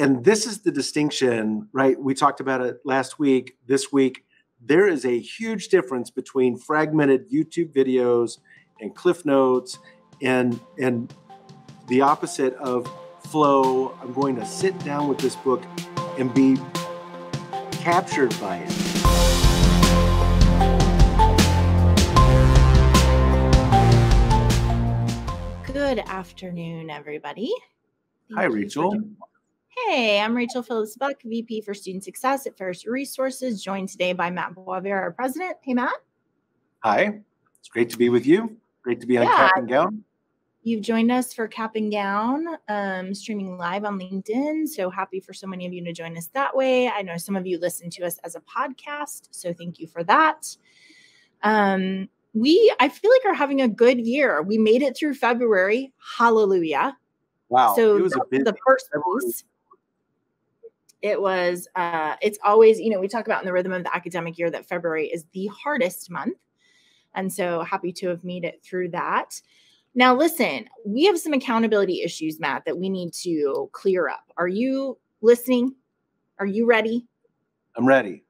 And this is the distinction, right? We talked about it last week, this week. There is a huge difference between fragmented YouTube videos and Cliff Notes and the opposite of flow. I'm going to sit down with this book and be captured by it. Good afternoon, everybody. Hi, Rachel. Hey, I'm Rachel Phillips Buck, VP for Student Success at Ferris Resources, joined today by Matt Boisvert, our president. Hey, Matt. Hi. It's great to be with you. Great to be on Cap and Gown. You've joined us for Cap and Gown, streaming live on LinkedIn. So happy for so many of you to join us that way. I know some of you listen to us as a podcast, so thank you for that. I feel like are having a good year. We made it through February. Hallelujah. Wow. So it was the first piece. It was, it's always, we talk about in the rhythm of the academic year that February is the hardest month. And so happy to have made it through that. Now, listen, we have some accountability issues, Matt, that we need to clear up. Are you listening? Are you ready? I'm ready.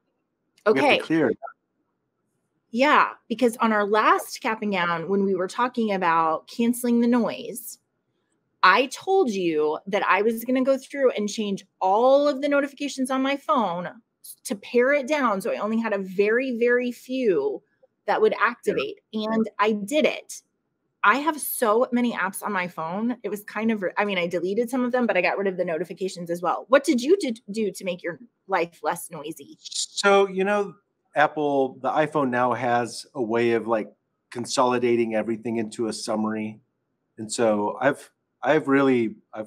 Okay. We have to clear it. Yeah, because on our last Cap and Gown, when we were talking about canceling the noise, I told you that I was going to go through and change all of the notifications on my phone to pare it down. So I only had a very, very few that would activate. And I did it. I have so many apps on my phone. It was kind of, I deleted some of them, but I got rid of the notifications as well. What did you do to make your life less noisy? So, Apple, the iPhone now has a way of like consolidating everything into a summary. And so I've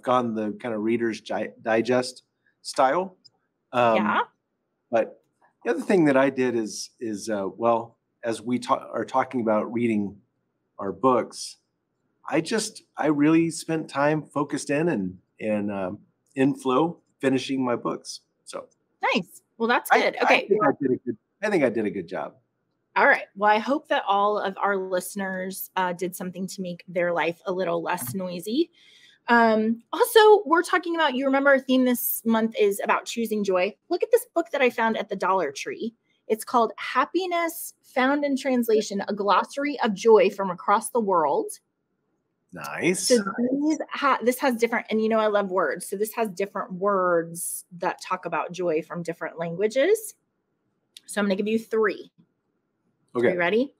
gone the kind of Reader's Digest style. But the other thing that I did is as we are talking about reading our books, I really spent time focused in and in flow finishing my books. So nice. Well, that's good. Okay. I think I did a good job. All right. Well, I hope that all of our listeners did something to make their life a little less noisy. Also, we're talking about, you remember our theme this month is about choosing joy. Look at this book that I found at the Dollar Tree. It's called Happiness Found in Translation, a glossary of joy from across the world. Nice. So this has different, and I love words. So this has different words that talk about joy from different languages. So I'm going to give you three. Okay. Are you ready?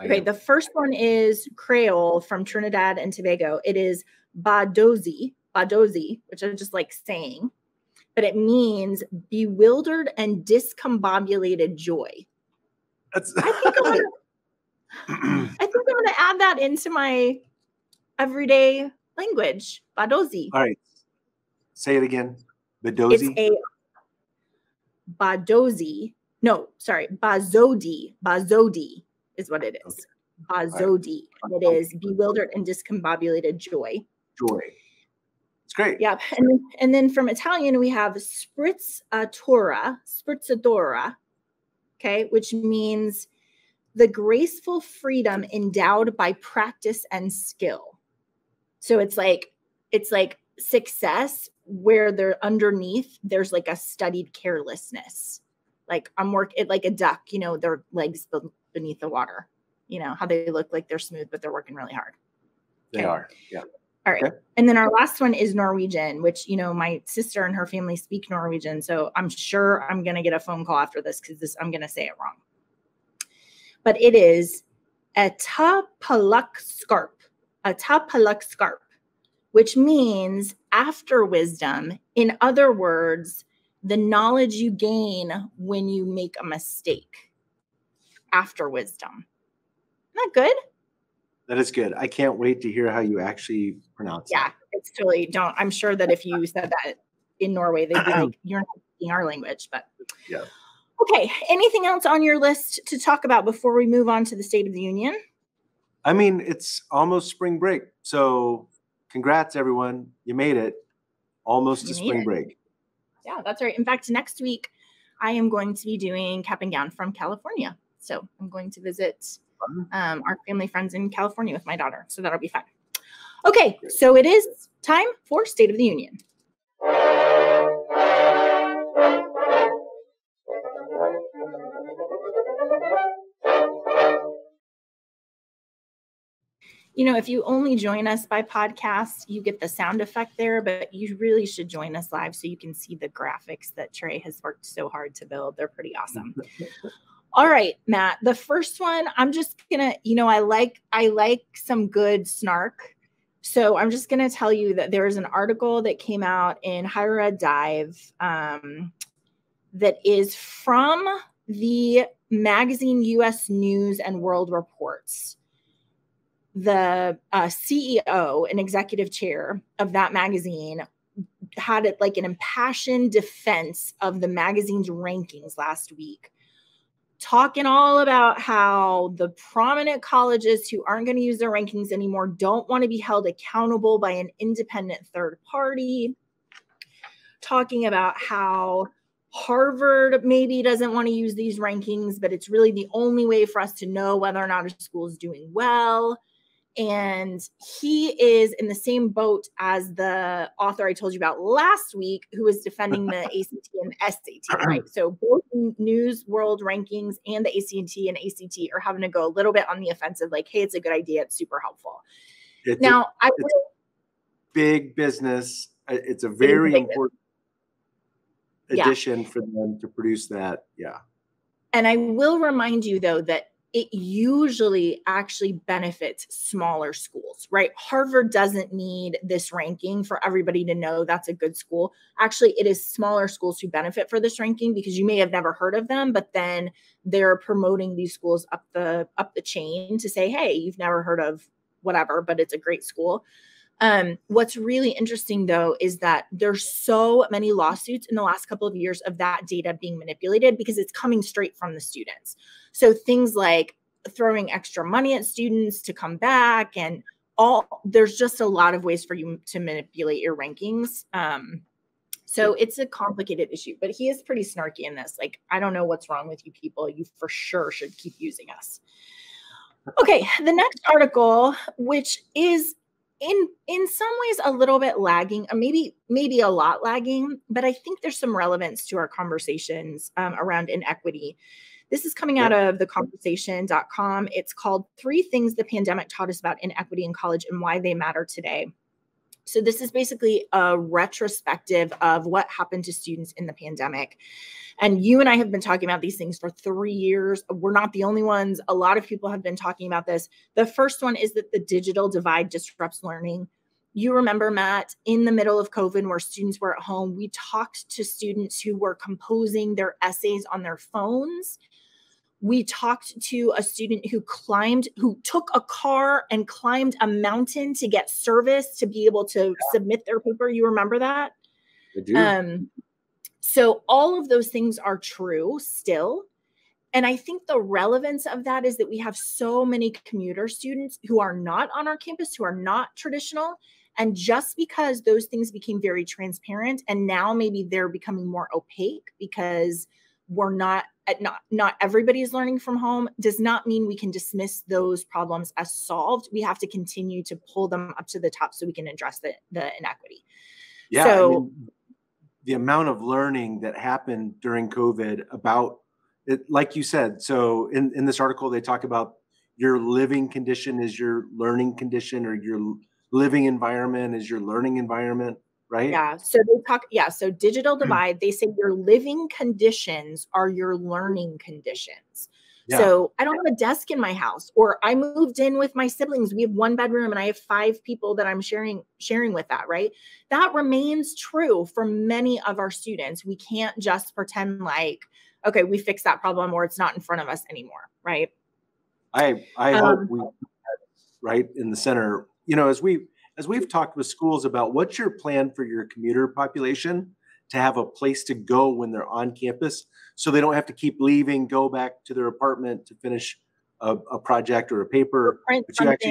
Okay. The first one is Creole from Trinidad and Tobago. It is Badozi, which I just like saying, but it means bewildered and discombobulated joy. I think I'm going to add that into my everyday language. Badozi. All right. Say it again. Badozi. It's Badozi. No, sorry. Bazodi. Bazodi is what it is. Okay. Bazodi. Right. It is bewildered and discombobulated joy. Joy. It's great. Yep. And then from Italian, we have sprezzatura, okay, which means the graceful freedom endowed by practice and skill. So it's like success where there's like a studied carelessness. Like like a duck, their legs beneath the water, how they look like they're smooth, but they're working really hard. They are. Yeah. All right. Okay. And then our last one is Norwegian, which, my sister and her family speak Norwegian. So I'm sure I'm going to get a phone call after this because I'm going to say it wrong. But it is etapalakskarp, which means after wisdom. In other words, the knowledge you gain when you make a mistake. After wisdom. Isn't that good? That is good. I can't wait to hear how you actually pronounce it. Yeah, it's totally I'm sure that if you said that in Norway, they'd be like, you're not speaking our language, but yeah. Okay. Anything else on your list to talk about before we move on to the State of the Union? It's almost spring break. So congrats, everyone. You made it. Almost to spring break. Yeah, that's right. In fact, next week, I am going to be doing Cap and Gown from California. So I'm going to visit our family friends in California with my daughter. So that'll be fun. Okay, so it is time for State of the Union. if you only join us by podcast, you get the sound effect there, but you really should join us live so you can see the graphics that Trey has worked so hard to build. They're pretty awesome. All right, Matt, the first one, I'm just going to, I like some good snark. So I'm just going to tell you that there is an article that came out in Higher Ed Dive that is from the magazine US News and World Reports. The CEO and executive chair of that magazine had it like an impassioned defense of the magazine's rankings last week, talking all about how the prominent colleges who aren't going to use their rankings anymore don't want to be held accountable by an independent third party, talking about how Harvard maybe doesn't want to use these rankings, but it's really the only way for us to know whether or not a school is doing well. And he is in the same boat as the author I told you about last week, who was defending the ACT and SAT, right? So both News World Rankings and the ACT and ACT are having to go a little bit on the offensive, like, hey, it's a good idea. It's super helpful. It's big business. It's a very important addition for them to produce that. Yeah. And I will remind you, though, that it usually actually benefits smaller schools, right? Harvard doesn't need this ranking for everybody to know that's a good school. Actually, it is smaller schools who benefit for this ranking because you may have never heard of them, but then they're promoting these schools up the chain to say, hey, you've never heard of whatever, but it's a great school. What's really interesting, though, is that there's so many lawsuits in the last couple of years of that data being manipulated because it's coming straight from the students. So things like throwing extra money at students to come back and there's just a lot of ways for you to manipulate your rankings. So it's a complicated issue, but he is pretty snarky in this. Like, I don't know what's wrong with you people. You for sure should keep using us. Okay, the next article, which is in some ways a little bit lagging, or maybe a lot lagging, but I think there's some relevance to our conversations around inequity. This is coming out of theconversation.com. It's called 3 Things the Pandemic Taught Us About Inequity in College and Why They Matter Today. So this is basically a retrospective of what happened to students in the pandemic. And you and I have been talking about these things for 3 years. We're not the only ones. A lot of people have been talking about this. The first one is that the digital divide disrupts learning. You remember, Matt, in the middle of COVID where students were at home, we talked to students who were composing their essays on their phones. We talked to a student who took a car and climbed a mountain to get service to be able to submit their paper. You remember that? I do. So all of those things are true still. And I think the relevance of that is that we have so many commuter students who are not on our campus, who are not traditional. And just because those things became very transparent and now maybe they're becoming more opaque because we're not everybody is learning from home, does not mean we can dismiss those problems as solved. We have to continue to pull them up to the top so we can address the inequity. Yeah. So the amount of learning that happened during COVID about it, like you said, so in this article, they talk about your living condition is your learning condition, or your living environment is your learning environment. Right? Yeah. So so digital divide, they say your living conditions are your learning conditions. Yeah. So I don't have a desk in my house, or I moved in with my siblings. We have 1 bedroom and I have 5 people that I'm sharing with that, right? That remains true for many of our students. We can't just pretend like, okay, we fixed that problem or it's not in front of us anymore, right? I hope we right in the center, as we've talked with schools about what's your plan for your commuter population to have a place to go when they're on campus so they don't have to keep leaving, go back to their apartment to finish a project or a paper. But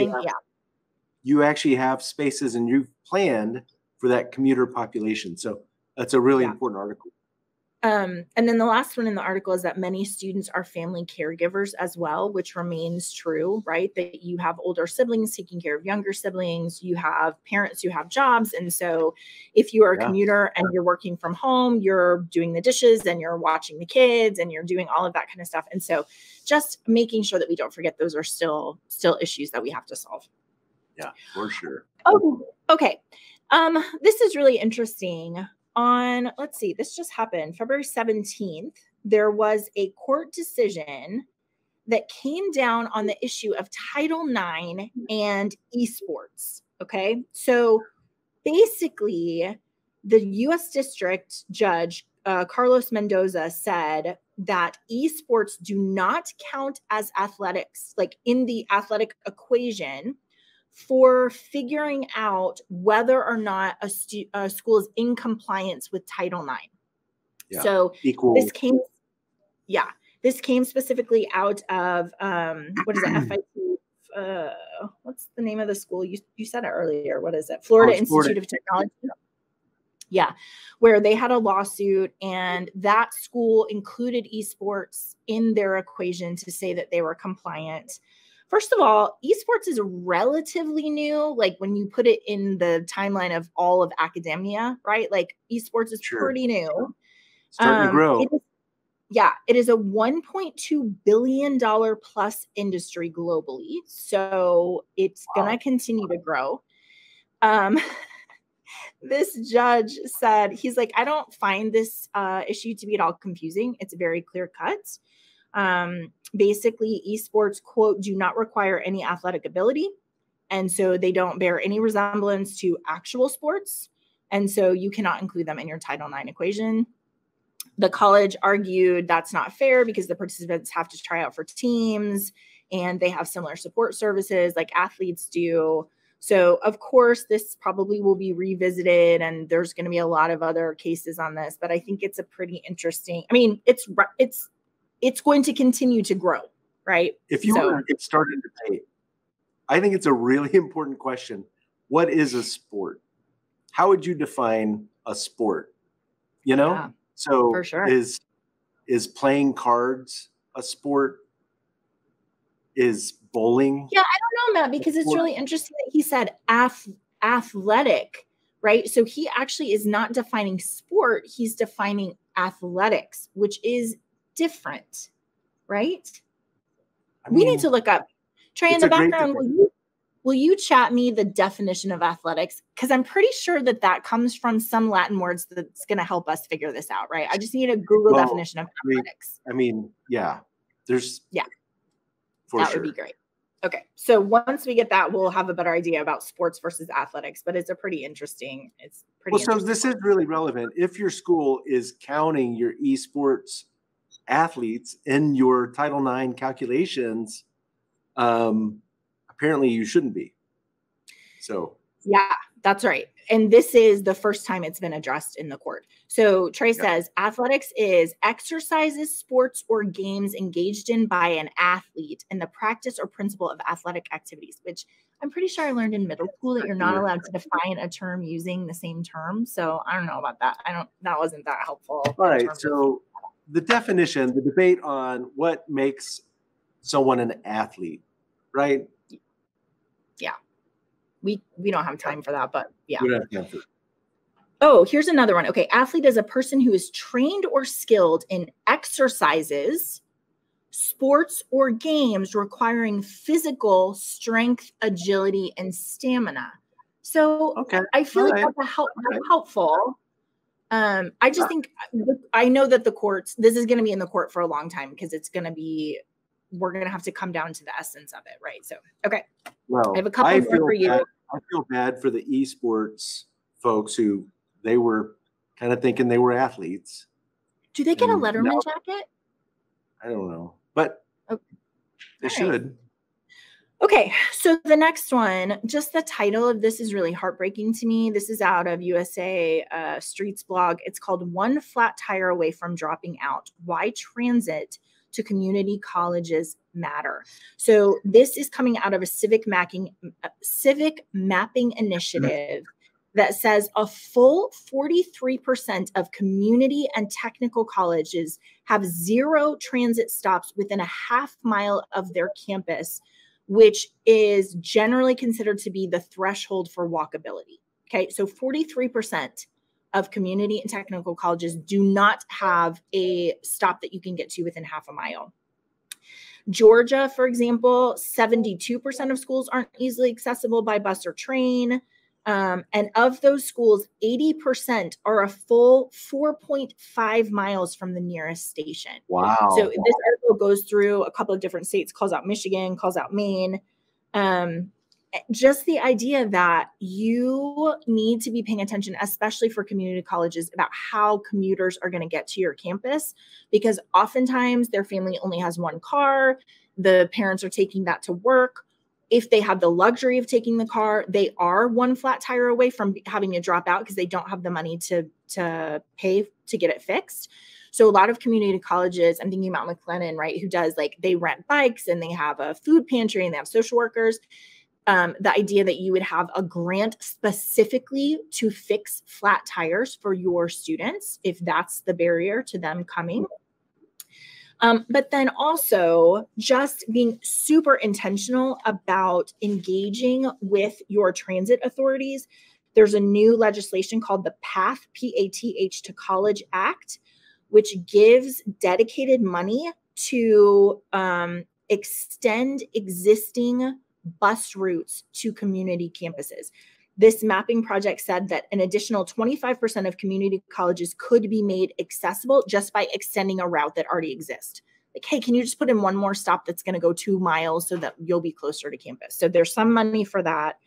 you actually have spaces and you've planned for that commuter population. So that's a really important article. And then the last one in the article is that many students are family caregivers as well, which remains true, right? That you have older siblings taking care of younger siblings, you have parents who have jobs. And so if you are a commuter and you're working from home, you're doing the dishes and you're watching the kids and you're doing all of that kind of stuff. And so just making sure that we don't forget those are still issues that we have to solve. Yeah, for sure. Oh, okay. This is really interesting. Let's see, this just happened February 17th. There was a court decision that came down on the issue of Title IX and esports. Okay. So basically, the U.S. District Judge, Carlos Mendoza, said that esports do not count as athletics, like in the athletic equation, for figuring out whether or not a school is in compliance with Title IX. Yeah. So Equal. This came specifically out of what is it? FIT. What's the name of the school? You said it earlier. What is it? Florida Institute of Technology. Yeah, where they had a lawsuit, and that school included esports in their equation to say that they were compliant. First of all, esports is relatively new. Like when you put it in the timeline of all of academia, right? Like esports is pretty new. Starting to grow. It is a $1.2 billion plus industry globally. So it's going to continue to grow. This judge said, he's like, I don't find this issue to be at all confusing. It's very clear cut. Basically, esports, quote, do not require any athletic ability. And so they don't bear any resemblance to actual sports. And so you cannot include them in your Title IX equation. The college argued that's not fair because the participants have to try out for teams and they have similar support services like athletes do. So, of course, this probably will be revisited, and there's going to be a lot of other cases on this. But I think it's a pretty interesting. I mean, it's going to continue to grow, right? If you were to get started a debate, I think it's a really important question. What is a sport? How would you define a sport? You know, yeah, so for sure. Is playing cards a sport? Is bowling? Yeah, I don't know, Matt, because it's really interesting that he said athletic, right? So he actually is not defining sport. He's defining athletics, which is different, right? I mean, we need to look up. Trey, in the background, will you chat me the definition of athletics? Because I'm pretty sure that comes from some Latin words that's going to help us figure this out, right? I just need a Google definition of athletics. Yeah. That would be great. Okay. So once we get that, we'll have a better idea about sports versus athletics, but it's pretty interesting. So this is really relevant. If your school is counting your esports athletes in your Title IX calculations, apparently you shouldn't be. So yeah, that's right. And this is the first time it's been addressed in the court. So Trey says athletics is exercises, sports, or games engaged in by an athlete in the practice or principle of athletic activities, which I'm pretty sure I learned in middle school that you're not allowed to define a term using the same term. So I don't know about that. That wasn't that helpful. All right. So the definition, the debate on what makes someone an athlete, right? Yeah. We don't have time for that, but yeah. We don't have time for it. Oh, here's another one. Okay. Athlete is a person who is trained or skilled in exercises, sports, or games requiring physical strength, agility, and stamina. So I feel like that's helpful. I just think I know that this is going to be in the court for a long time because we're going to have to come down to the essence of it. Right. So, okay. Well, I have a couple more for you. I feel bad for the esports folks who they were kind of thinking they were athletes. Do they get a Letterman jacket? I don't know, but they should. Okay, so the next one, just the title of this is really heartbreaking to me. This is out of USA Streets blog. It's called "One Flat Tire Away from Dropping Out: Why Transit to Community Colleges Matter." So this is coming out of a civic mapping initiative that says a full 43% of community and technical colleges have 0 transit stops within a half mile of their campus, which is generally considered to be the threshold for walkability. Okay, so 43% of community and technical colleges do not have a stop that you can get to within half a mile. Georgia, for example, 72% of schools aren't easily accessible by bus or train. And of those schools, 80% are a full 4.5 miles from the nearest station. Wow. So this article goes through a couple of different states, calls out Michigan, calls out Maine. Just the idea that you need to be paying attention, especially for community colleges, about how commuters are going to get to your campus, because oftentimes their family only has one car. The parents are taking that to work. If they have the luxury of taking the car, they are one flat tire away from having to drop out because they don't have the money to pay to get it fixed. So a lot of community colleges, I'm thinking about McLennan, right, who does, like, they rent bikes and they have a food pantry and they have social workers. The idea that you would have a grant specifically to fix flat tires for your students, if that's the barrier to them coming. But then also just being super intentional about engaging with your transit authorities. There's a new legislation called the PATH, P-A-T-H, to College Act, which gives dedicated money to extend existing bus routes to community campuses. This mapping project said that an additional 25% of community colleges could be made accessible just by extending a route that already exists. Like, hey, can you just put in one more stop that's going to go 2 miles so that you'll be closer to campus? So there's some money for that.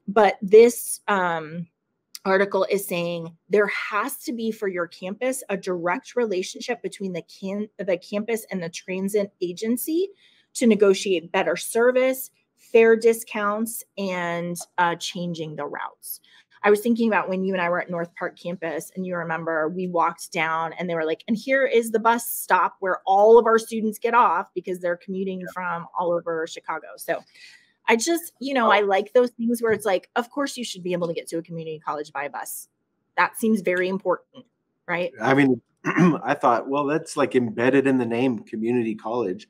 But this article is saying there has to be, for your campus, a direct relationship between the campus and the transit agency to negotiate better service, fare discounts, and changing the routes. I was thinking about when you and I were at North Park campus, and you remember we walked down and they were like, and here is the bus stop where all of our students get off because they're commuting from all over Chicago. So I just, I like those things where it's like, of course you should be able to get to a community college by bus. That seems very important, right? I mean, I thought, well, that's like embedded in the name, community college.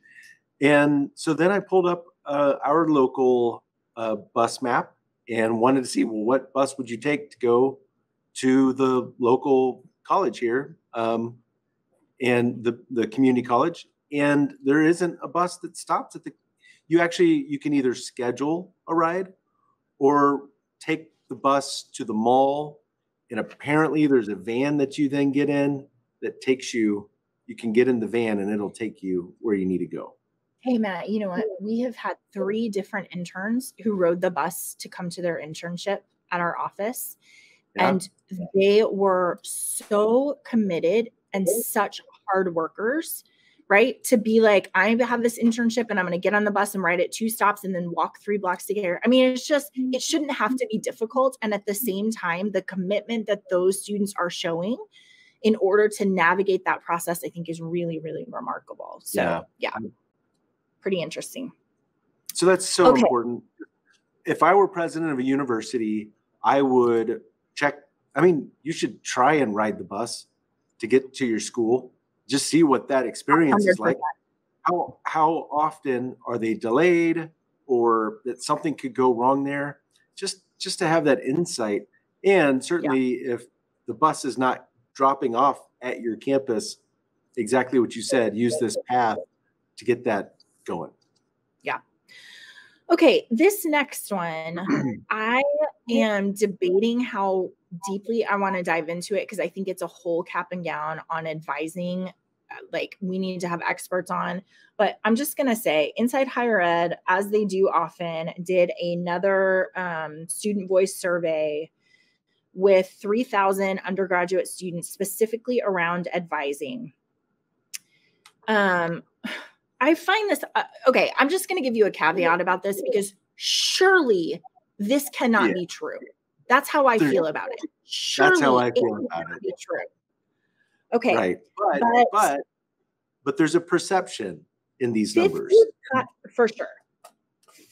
And so then I pulled up our local bus map and wanted to see, well, what bus would you take to go to the local college here, and the community college. And there isn't a bus that stops at you can either schedule a ride or take the bus to the mall. And apparently there's a van that you then get in that takes you can get in the van and it'll take you where you need to go. Hey, Matt, you know what? We have had 3 different interns who rode the bus to come to their internship at our office. Yeah. And they were so committed and such hard workers, right? To be like, I have this internship and I'm going to get on the bus and ride it 2 stops and then walk 3 blocks to get here. I mean, it shouldn't have to be difficult. And at the same time, the commitment that those students are showing in order to navigate that process, I think is really, really remarkable. So, yeah. Pretty interesting. So that's so important. If I were president of a university, I would check. I mean, you should try and ride the bus to get to your school. Just see what that experience 100%. Is like. How often are they delayed, or that something could go wrong there? Just to have that insight. And certainly if the bus is not dropping off at your campus, exactly what you said, use this path to get that going. Yeah. Okay. This next one, I am debating how deeply I want to dive into it because I think it's a whole cap and gown on advising. Like, we need to have experts on, but I'm just going to say Inside Higher Ed, as they do often, did another student voice survey with 3,000 undergraduate students specifically around advising. I find this, okay, I'm just going to give you a caveat about this because surely this cannot be true. That's how I feel about it. Surely that's how I feel about it. Be true. Okay. Right. But there's a perception in these numbers. For sure.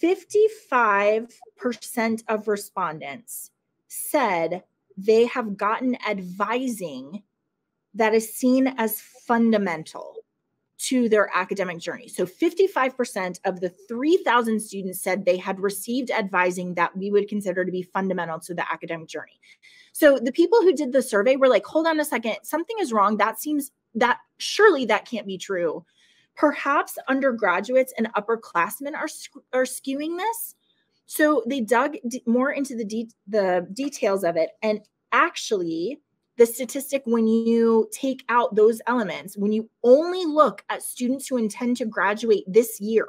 55% of respondents said they have gotten advising that is seen as fundamental to their academic journey. So 55% of the 3,000 students said they had received advising that we would consider to be fundamental to the academic journey. So the people who did the survey were like, hold on a second, something is wrong. Surely that can't be true. Perhaps undergraduates and upperclassmen are skewing this. So they dug more into the details of it. And actually, the statistic, when you take out those elements, when you only look at students who intend to graduate this year,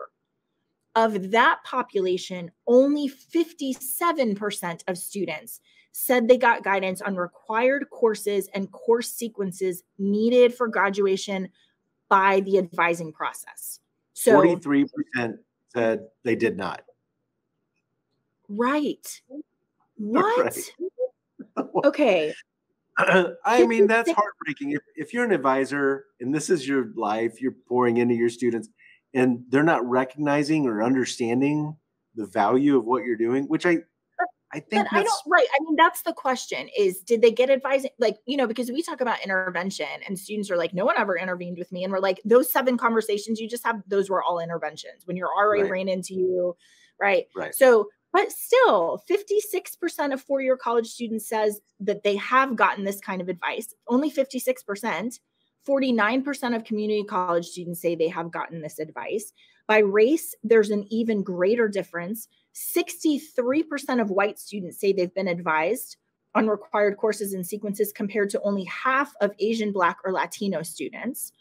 of that population, only 57% of students said they got guidance on required courses and course sequences needed for graduation by the advising process. So 43% said they did not. Right. What? Right. Okay. I mean, that's heartbreaking. If you're an advisor and this is your life, you're pouring into your students and they're not recognizing or understanding the value of what you're doing, which I think I don't, right. I mean, that's the question is, did they get advising? Like, you know, because we talk about intervention and students are like, no one ever intervened with me. And we're like, those 7 conversations you just have, those were all interventions when your RA ran into you. Right. So, but still 56% of 4-year college students says that they have gotten this kind of advice. Only 56%. 49% of community college students say they have gotten this advice. By race, there's an even greater difference. 63% of white students say they've been advised on required courses and sequences compared to only half of Asian, Black, or Latino students.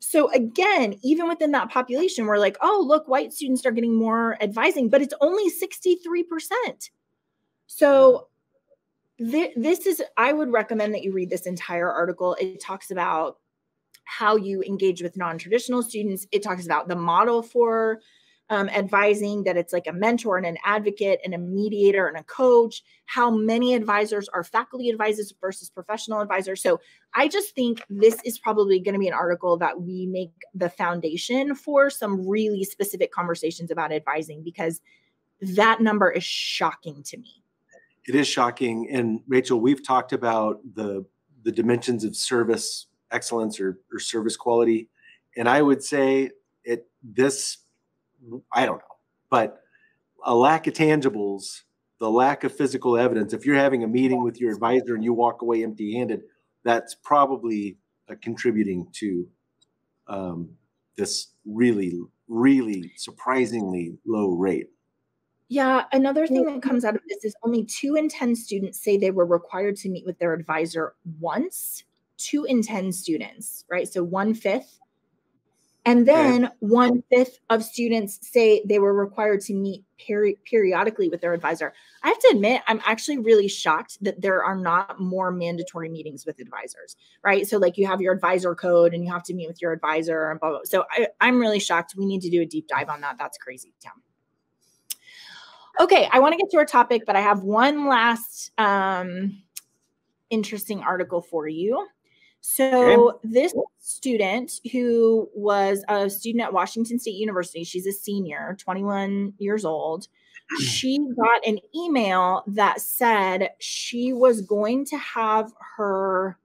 So again, even within that population, we're like, oh, look, white students are getting more advising, but it's only 63%. So this is, I would recommend that you read this entire article. It talks about how you engage with non-traditional students. It talks about the model for advising, that it's like a mentor and an advocate and a mediator and a coach, how many advisors are faculty advisors versus professional advisors. So I just think this is probably going to be an article that we make the foundation for some really specific conversations about advising, because that number is shocking to me. It is shocking. And Rachel, we've talked about the dimensions of service excellence or service quality. And I would say I don't know, but a lack of tangibles, the lack of physical evidence, if you're having a meeting with your advisor and you walk away empty-handed, that's probably contributing to this really, really surprisingly low rate. Yeah. Another thing that comes out of this is only 2 in 10 students say they were required to meet with their advisor once. 2 in 10 students, right? So 1/5. And then 1/5 of students say they were required to meet periodically with their advisor. I have to admit, I'm actually really shocked that there are not more mandatory meetings with advisors, right? So like you have your advisor code and you have to meet with your advisor and blah, blah. So I'm really shocked. We need to do a deep dive on that. That's crazy town. Okay, I want to get to our topic, but I have one last interesting article for you. So this student who was a student at Washington State University, she's a senior, 21 years old. She got an email that said she was going to have her,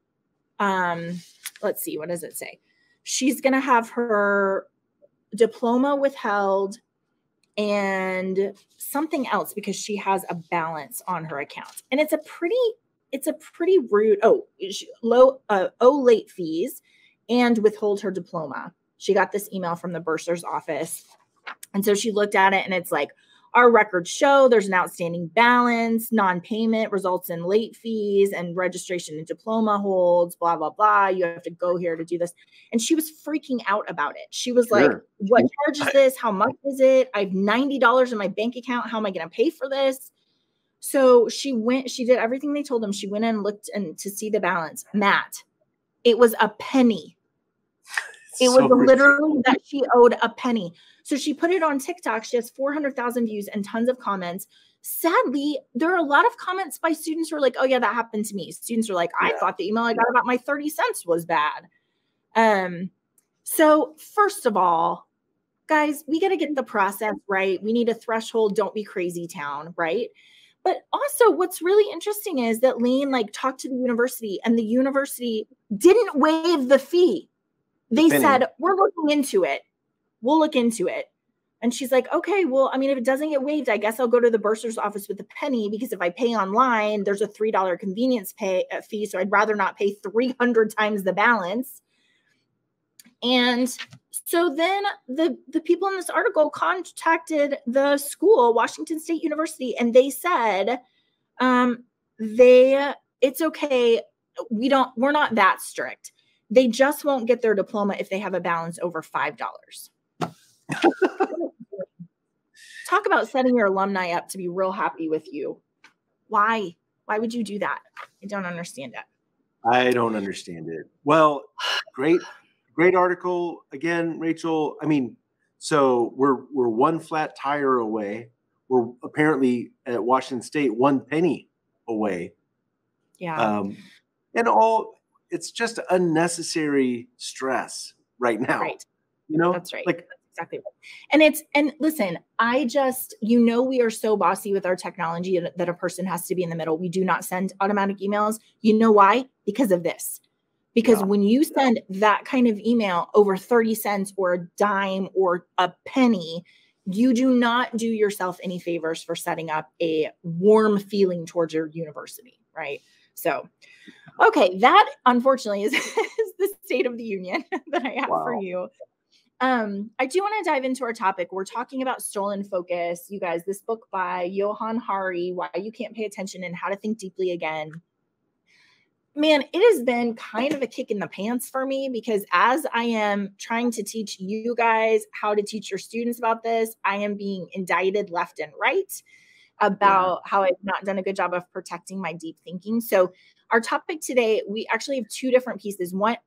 let's see, what does it say? She's going to have her diploma withheld and something else because she has a balance on her account. And it's a pretty rude, late fees and withhold her diploma. She got this email from the bursar's office. And so she looked at it and it's like, our records show there's an outstanding balance, non-payment results in late fees and registration and diploma holds, blah, blah, blah. You have to go here to do this. And she was freaking out about it. She was like, what charge is this? How much is it? I have $90 in my bank account. How am I going to pay for this? So she did everything they told them. She went and looked to see the balance. Matt, it was a penny. It was literally that she owed a penny. So she put it on TikTok. She has 400,000 views and tons of comments. Sadly, there are a lot of comments by students who are like, oh yeah, that happened to me. Students are like, I thought the email I got about my 30 cents was bad. So first of all, guys, we got to get the process right. We need a threshold. Don't be crazy town, right? But also what's really interesting is that Lane talked to the university and the university didn't waive the fee. They said, we're looking into it. We'll look into it. And she's like, okay, well, I mean, if it doesn't get waived, I guess I'll go to the bursar's office with a penny because if I pay online, there's a $3 convenience fee. So I'd rather not pay 300 times the balance. And So then the people in this article contacted the school, Washington State University, and they said, it's okay. We're not that strict. They just won't get their diploma if they have a balance over $5. Talk about setting your alumni up to be real happy with you. Why? Why would you do that? I don't understand it. I don't understand it. Well, great article again, Rachel. I mean, so we're one flat tire away. We're apparently at Washington State 1 penny away. Yeah. And it's just unnecessary stress right now. Right. That's right. Like, exactly right. And listen, we are so bossy with our technology that a person has to be in the middle. We do not send automatic emails. You know why? Because of this. Because when you send that kind of email over 30 cents or a dime or a penny, you do not do yourself any favors for setting up a warm feeling towards your university, right? So, okay, that unfortunately is the state of the union that I have for you. I do want to dive into our topic. We're talking about stolen focus. You guys, this book by Johann Hari, Why You Can't Pay Attention and How to Think Deeply Again. Man, it has been kind of a kick in the pants for me because as I am trying to teach you guys how to teach your students about this, I am being indicted left and right about how I've not done a good job of protecting my deep thinking. So our topic today, we actually have two different pieces. One,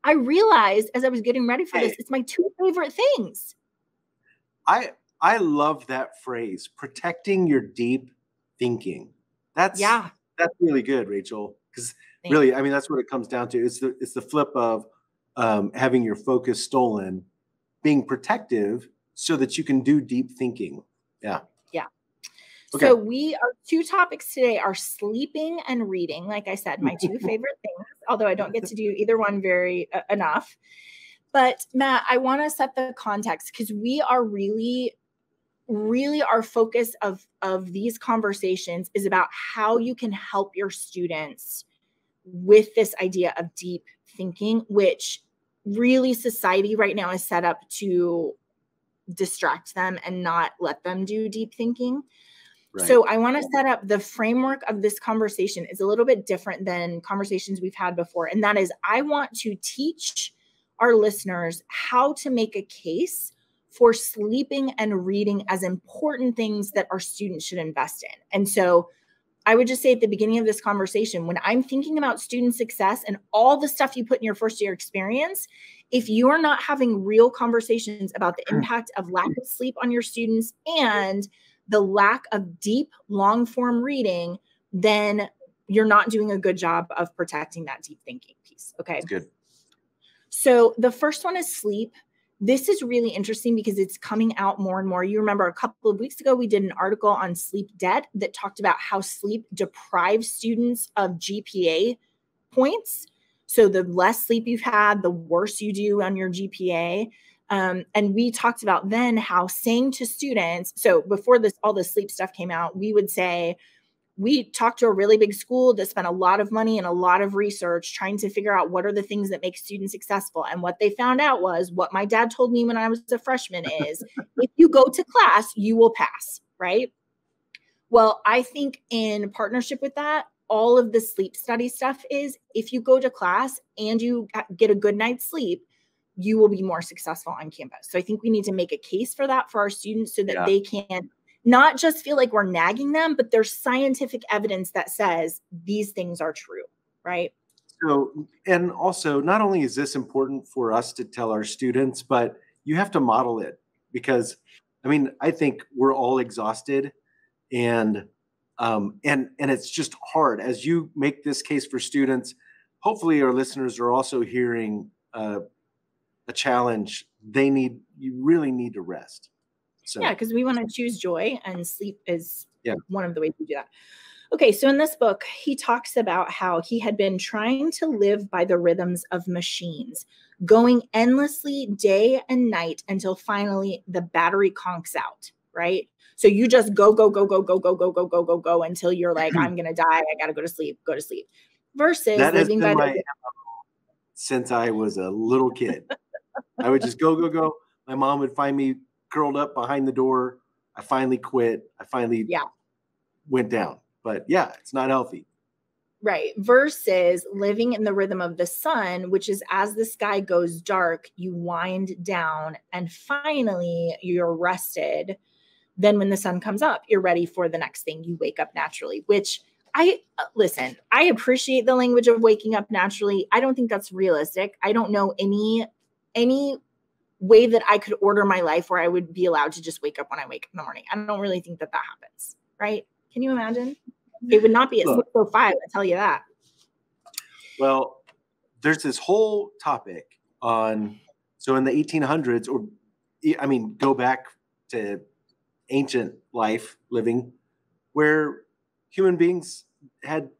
I realized as I was getting ready for this, it's my two favorite things. I love that phrase, protecting your deep thinking. That's really good, Rachel. Because really, I mean, that's what it comes down to. It's the flip of having your focus stolen, being protective so that you can do deep thinking. Yeah. Yeah. Okay. So our two topics today are sleeping and reading. Like I said, my two favorite things, although I don't get to do either one very enough. But Matt, I want to set the context because we are really our focus of these conversations is about how you can help your students with this idea of deep thinking, which really society right now is set up to distract them and not let them do deep thinking. Right. So I want to set up the framework of this conversation is a little bit different than conversations we've had before. And that is, I want to teach our listeners how to make a case for sleeping and reading as important things that our students should invest in. And so I would just say at the beginning of this conversation, when I'm thinking about student success and all the stuff you put in your first year experience, if you're not having real conversations about the impact of lack of sleep on your students and the lack of deep, long form reading, then you're not doing a good job of protecting that deep thinking piece. Okay. That's good. So the first one is sleep. This is really interesting because it's coming out more and more. You remember a couple of weeks ago, we did an article on sleep debt that talked about how sleep deprives students of GPA points. So the less sleep you've had, the worse you do on your GPA. And we talked about then how saying to students, so before all this sleep stuff came out, we would say, we talked to a really big school that spent a lot of money and a lot of research trying to figure out what are the things that make students successful. And what they found out was what my dad told me when I was a freshman is if you go to class, you will pass, right? Well, I think in partnership with that, all of the sleep study stuff is if you go to class and you get a good night's sleep, you will be more successful on campus. So I think we need to make a case for that for our students so that they can not just feel like we're nagging them, but there's scientific evidence that says these things are true, right? So, and also not only is this important for us to tell our students, but you have to model it because, I mean, I think we're all exhausted and it's just hard as you make this case for students. Hopefully our listeners are also hearing a challenge. You really need to rest. So. Yeah, because we want to choose joy and sleep is one of the ways we do that. Okay, so in this book, he talks about how he had been trying to live by the rhythms of machines, going endlessly day and night until finally the battery conks out, right? So you just go until you're like, I'm going to die. I got to go to sleep. Versus that living by the since I was a little kid. I would just go, go, go. My mom would find me curled up behind the door. I finally quit. I finally went down. But yeah, it's not healthy. Right. Versus living in the rhythm of the sun, which is as the sky goes dark, you wind down and finally you're rested. Then when the sun comes up, you're ready for the next thing. You wake up naturally, which listen, I appreciate the language of waking up naturally. I don't think that's realistic. I don't know any way that I could order my life where I would be allowed to just wake up when I wake up in the morning. I don't really think that happens. Right. Can you imagine? It would not be at 6:05, I tell you that. Well, there's this whole topic on, so in the 1800s, or I mean, go back to ancient life living, where human beings had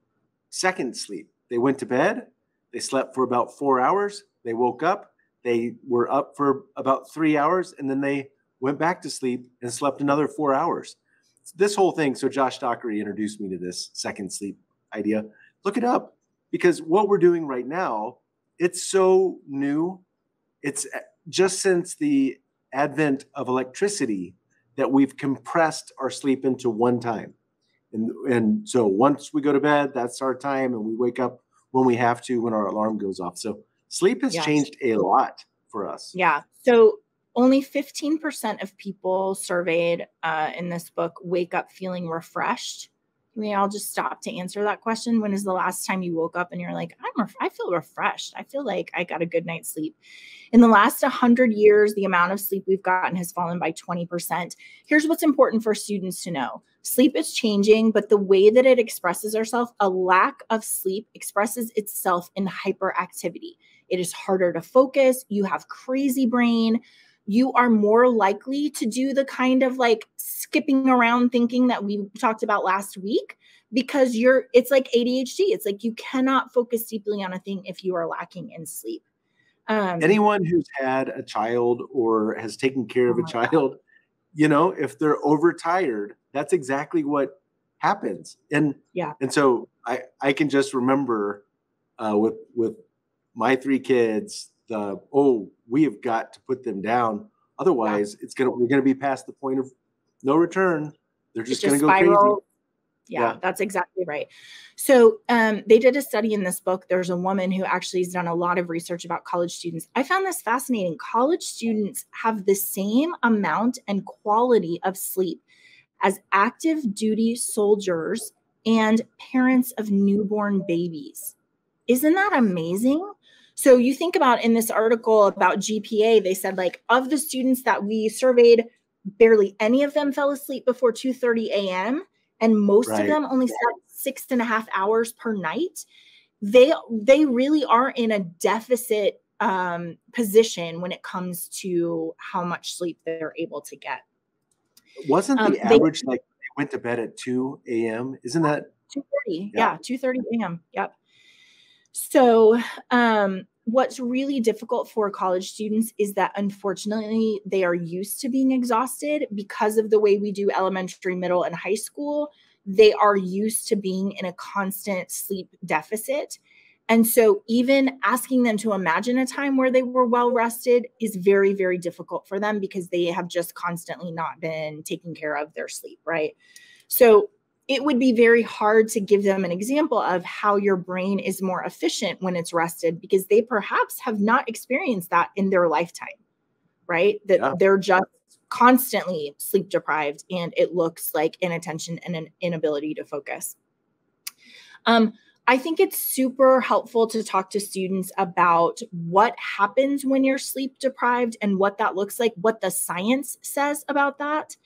second sleep. They went to bed, they slept for about 4 hours, they woke up, they were up for about 3 hours, and then they went back to sleep and slept another 4 hours. This whole thing, so Josh Dockery introduced me to this second sleep idea. Look it up, because what we're doing right now, it's so new. It's just since the advent of electricity that we've compressed our sleep into one time. And so once we go to bed, that's our time, and we wake up when we have to, when our alarm goes off. So sleep has changed a lot for us. Yeah. So only 15% of people surveyed in this book wake up feeling refreshed. I'll just stop to answer that question. When is the last time you woke up and you're like, I feel refreshed. I feel like I got a good night's sleep. In the last 100 years, the amount of sleep we've gotten has fallen by 20%. Here's what's important for students to know. Sleep is changing, but the way that it expresses itself, a lack of sleep expresses itself in hyperactivity. It is harder to focus. You have crazy brain. You are more likely to do the kind of like skipping around thinking that we talked about last week, because it's like ADHD. It's like you cannot focus deeply on a thing if you are lacking in sleep. Anyone who's had a child or has taken care of a child, if they're overtired, that's exactly what happens. And so I can just remember with my 3 kids, we have got to put them down. Otherwise, we're gonna be past the point of no return. They're just gonna go crazy. Yeah, that's exactly right. So they did a study in this book. There's a woman who actually has done a lot of research about college students. I found this fascinating. College students have the same amount and quality of sleep as active duty soldiers and parents of newborn babies. Isn't that amazing? So you think about, in this article about GPA, they said like of the students that we surveyed, barely any of them fell asleep before 2:30 a.m. And most of them only slept 6.5 hours per night. They really are in a deficit position when it comes to how much sleep they're able to get. Wasn't the average like they went to bed at 2 a.m.? Isn't that 2:30? Yeah, 2:30 a.m. Yep. So what's really difficult for college students is that unfortunately they are used to being exhausted because of the way we do elementary, middle, and high school. They are used to being in a constant sleep deficit. And so even asking them to imagine a time where they were well rested is very, very difficult for them because they have just constantly not been taking care of their sleep, right? So it would be very hard to give them an example of how your brain is more efficient when it's rested, because they perhaps have not experienced that in their lifetime, right? That they're just constantly sleep deprived and it looks like inattention and an inability to focus. I think it's super helpful to talk to students about what happens when you're sleep deprived and what that looks like, what the science says about that.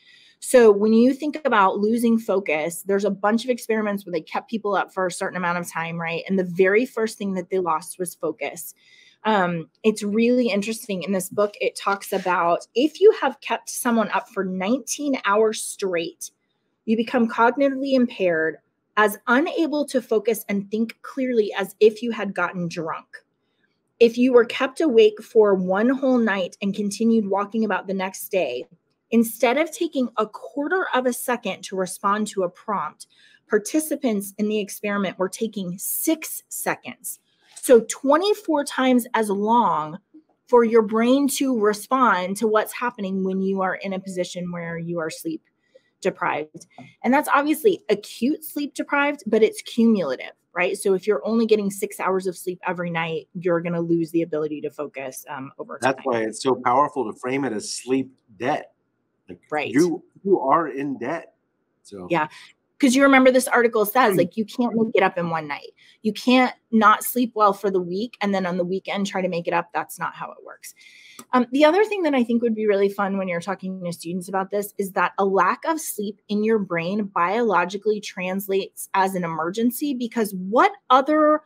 So when you think about losing focus, there's a bunch of experiments where they kept people up for a certain amount of time, right? And the very first thing that they lost was focus. It's really interesting. In this book, it talks about if you have kept someone up for 19 hours straight, you become cognitively impaired, as unable to focus and think clearly as if you had gotten drunk. If you were kept awake for one whole night and continued walking about the next day, instead of taking a quarter of a second to respond to a prompt, participants in the experiment were taking 6 seconds. So 24 times as long for your brain to respond to what's happening when you are in a position where you are sleep deprived. And that's obviously acute sleep deprived, but it's cumulative, right? So if you're only getting 6 hours of sleep every night, you're going to lose the ability to focus over time. That's why it's so powerful to frame it as sleep debt. Like, right. You are in debt. So yeah. Because you remember this article says, like, you can't make it up in one night. You can't not sleep well for the week and then on the weekend try to make it up. That's not how it works. The other thing that I think would be really fun when you're talking to students about this is that a lack of sleep in your brain biologically translates as an emergency, because what other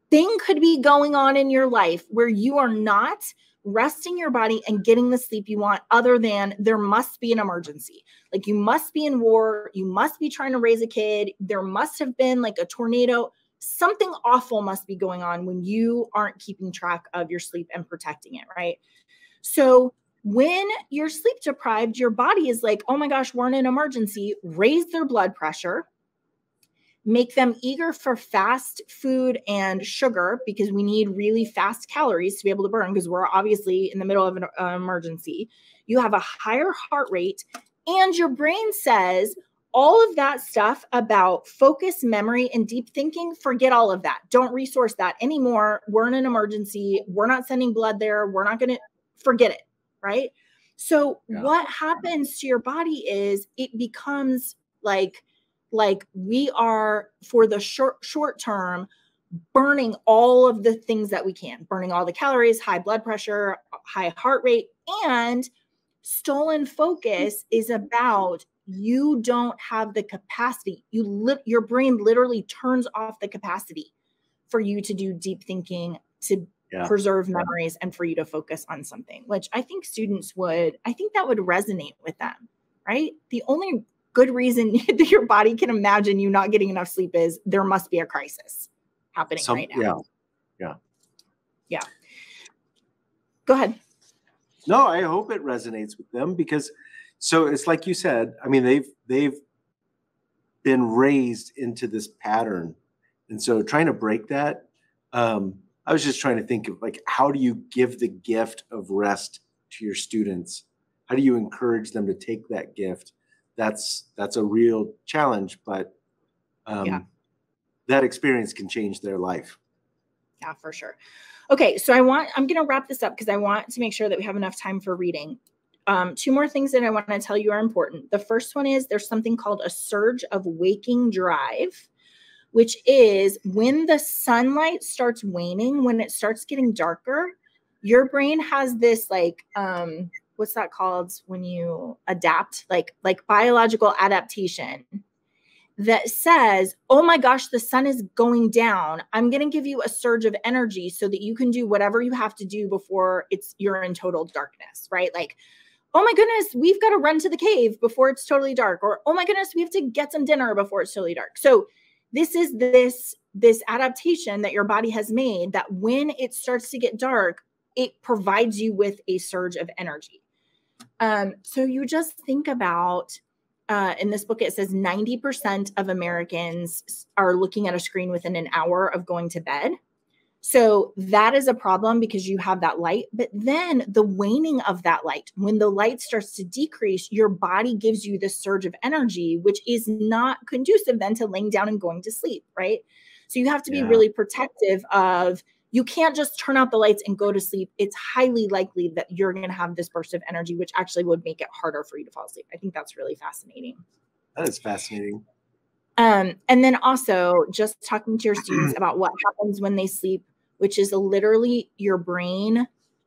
thing could be going on in your life where you are not resting your body and getting the sleep you want other than there must be an emergency? Like, you must be in war, you must be trying to raise a kid, there must have been like a tornado, something awful must be going on when you aren't keeping track of your sleep and protecting it, right? So when you're sleep deprived, your body is like, oh my gosh, we're in an emergency, raise their blood pressure, make them eager for fast food and sugar, because we need really fast calories to be able to burn, because we're obviously in the middle of an emergency. You have a higher heart rate, and your brain says all of that stuff about focus, memory, and deep thinking, forget all of that. Don't resource that anymore. We're in an emergency. We're not sending blood there. We're not going to forget it, right? So what happens to your body is it becomes like we are, for the short term, burning all of the things that we can, burning all the calories, high blood pressure, high heart rate, and stolen focus is about you don't have the capacity. Your brain literally turns off the capacity for you to do deep thinking, to preserve memories, and for you to focus on something, which I think that would resonate with them, right? The only good reason that your body can imagine you not getting enough sleep is there must be a crisis happening right now. Yeah. Go ahead. No, I hope it resonates with them, because so it's like you said, I mean, they've been raised into this pattern. And so trying to break that, I was just trying to think of, like, how do you give the gift of rest to your students? How do you encourage them to take that gift? That's a real challenge, but that experience can change their life. Yeah, for sure. Okay, so I'm going to wrap this up because I want to make sure that we have enough time for reading. 2 more things that I want to tell you are important. The first one is there's something called a surge of waking drive, which is when the sunlight starts waning, when it starts getting darker, your brain has this what's that called when you adapt, like biological adaptation that says, oh my gosh, the sun is going down. I'm going to give you a surge of energy so that you can do whatever you have to do before you're in total darkness, right? Like, oh my goodness, we've got to run to the cave before it's totally dark. Or, oh my goodness, we have to get some dinner before it's totally dark. So this is this adaptation that your body has made, that when it starts to get dark, it provides you with a surge of energy. So you just think about, in this book, it says 90% of Americans are looking at a screen within an hour of going to bed. So that is a problem because you have that light, but then the waning of that light, when the light starts to decrease, your body gives you this surge of energy, which is not conducive then to laying down and going to sleep, right? So you have to be really protective of, you can't just turn out the lights and go to sleep. It's highly likely that you're going to have this burst of energy, which actually would make it harder for you to fall asleep. I think that's really fascinating. That is fascinating. And then also just talking to your students about what happens when they sleep, which is literally your brain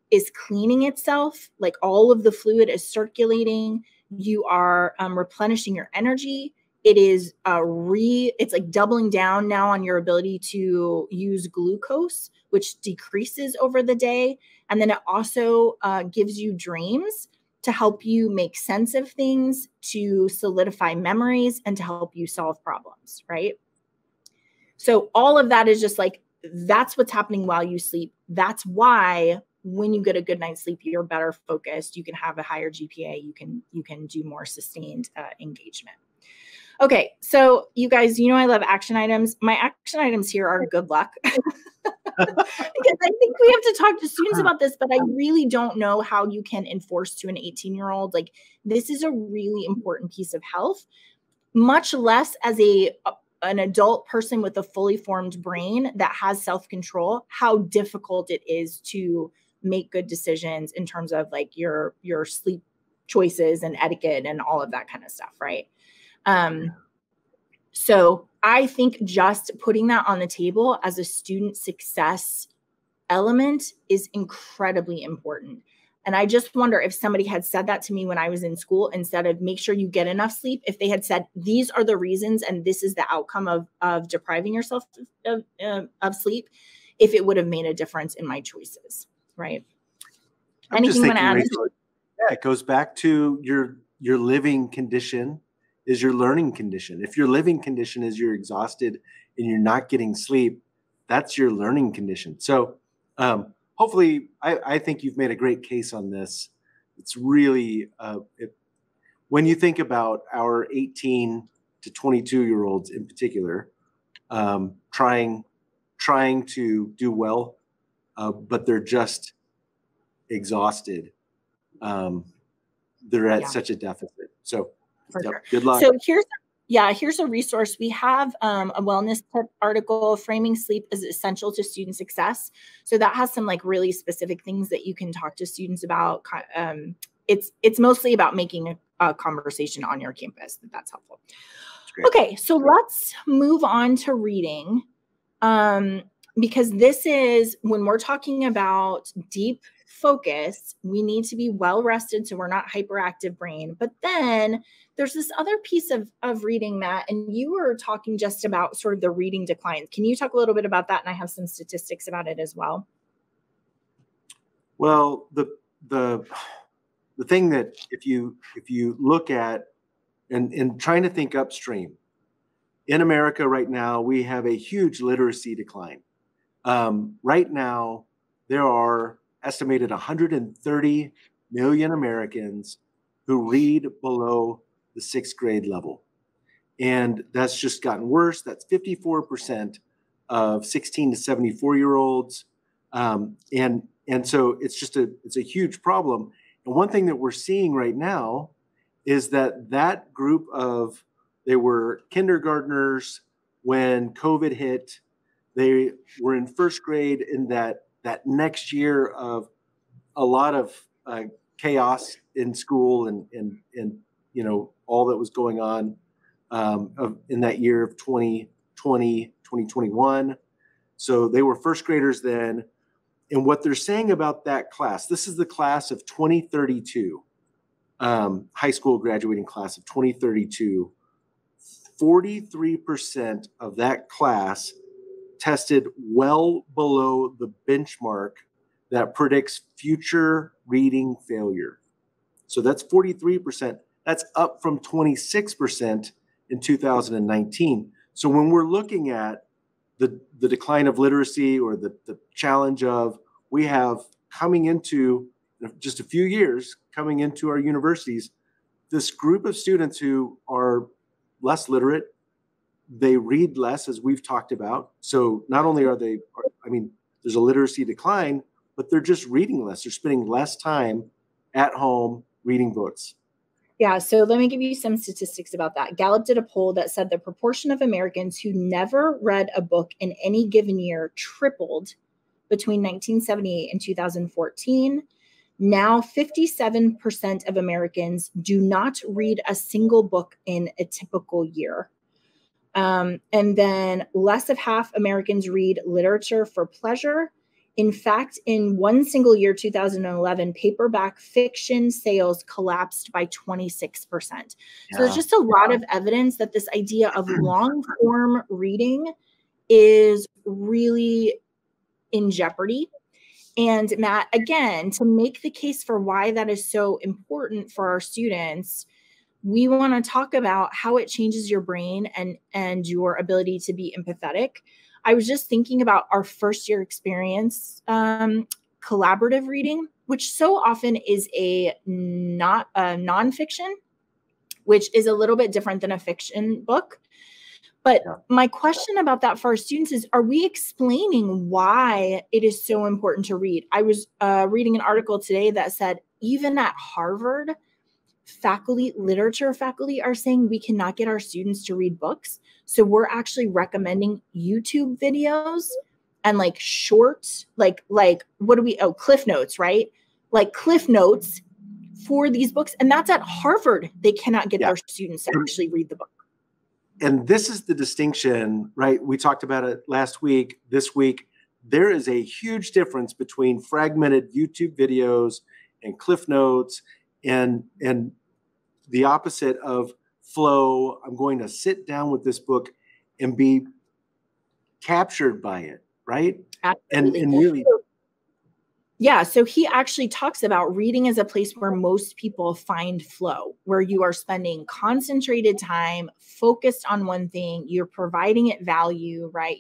is cleaning itself. Like, all of the fluid is circulating. You are replenishing your energy. It is it's like doubling down now on your ability to use glucose, which decreases over the day. And then it also gives you dreams to help you make sense of things, to solidify memories, and to help you solve problems, right? So all of that is just like, that's what's happening while you sleep. That's why when you get a good night's sleep, you're better focused. You can have a higher GPA. You can do more sustained engagement. Okay, so you guys, I love action items. My action items here are good luck. Because I think we have to talk to students about this, but I really don't know how you can enforce to an 18-year-old. Like, this is a really important piece of health, much less as an adult person with a fully formed brain that has self-control, how difficult it is to make good decisions in terms of like your sleep choices and etiquette and all of that kind of stuff, right? So I think just putting that on the table as a student success element is incredibly important. And I just wonder if somebody had said that to me when I was in school, instead of make sure you get enough sleep, if they had said, these are the reasons and this is the outcome of depriving yourself of sleep, if it would have made a difference in my choices, right? Anything you want to add? Yeah, it goes back to your living condition is your learning condition. If your living condition is you're exhausted and you're not getting sleep, that's your learning condition. So hopefully, I think you've made a great case on this. It's really, when you think about our 18 to 22-year-olds in particular, trying to do well, but they're just exhausted. They're at such a deficit. So sure. Good luck. So here's a resource. We have a wellness tip article, Framing Sleep is Essential to Student Success. So that has some like really specific things that you can talk to students about. It's mostly about making a conversation on your campus. That's helpful. Okay, so let's move on to reading. Because this is when we're talking about deep focus, we need to be well rested so we're not hyperactive brain. But then there's this other piece of reading, Matt, and you were talking just about sort of the reading decline. Can you talk a little bit about that? And I have some statistics about it as well. Well, the thing that if you look at and trying to think upstream, in America right now, we have a huge literacy decline. Right now, there are estimated 130 million Americans who read below the 6th grade level. And that's just gotten worse. That's 54% of 16 to 74-year-olds. And so it's a huge problem. And one thing that we're seeing right now is that group of, they were kindergartners when COVID hit. They were in 1st grade in that next year of a lot of chaos in school and all that was going on in that year of 2020, 2021. So they were 1st graders then. And what they're saying about that class, this is the class of 2032, high school graduating class of 2032, 43% of that class tested well below the benchmark that predicts future reading failure. So that's 43%. That's up from 26% in 2019. So when we're looking at the decline of literacy or the challenge of, we have coming into just a few years, coming into our universities, this group of students who are less literate, they read less, as we've talked about. So not only there's a literacy decline, but they're just reading less. They're spending less time at home reading books. Yeah, so let me give you some statistics about that. Gallup did a poll that said the proportion of Americans who never read a book in any given year tripled between 1978 and 2014. Now, 57% of Americans do not read a single book in a typical year. And then less of half Americans read literature for pleasure. In fact, in one single year, 2011, paperback fiction sales collapsed by 26%. So there's just a lot of evidence that this idea of long form reading is really in jeopardy. And Matt, again, to make the case for why that is so important for our students, we want to talk about how it changes your brain and your ability to be empathetic. I was just thinking about our first year experience, collaborative reading, which so often is not a nonfiction, which is a little bit different than a fiction book. But my question about that for our students is, are we explaining why it is so important to read? I was reading an article today that said even at Harvard, literature faculty are saying we cannot get our students to read books. So we're actually recommending YouTube videos and like short, like what do we, Cliff Notes, right? Like Cliff Notes for these books. And that's at Harvard. They cannot get their students to actually read the book. And this is the distinction, right? We talked about it last week, this week. There is a huge difference between fragmented YouTube videos and Cliff Notes and the opposite of flow. I'm going to sit down with this book and be captured by it, right? Absolutely. And really. Yeah, so he actually talks about reading as a place where most people find flow, where you are spending concentrated time, focused on one thing, you're providing it value, right?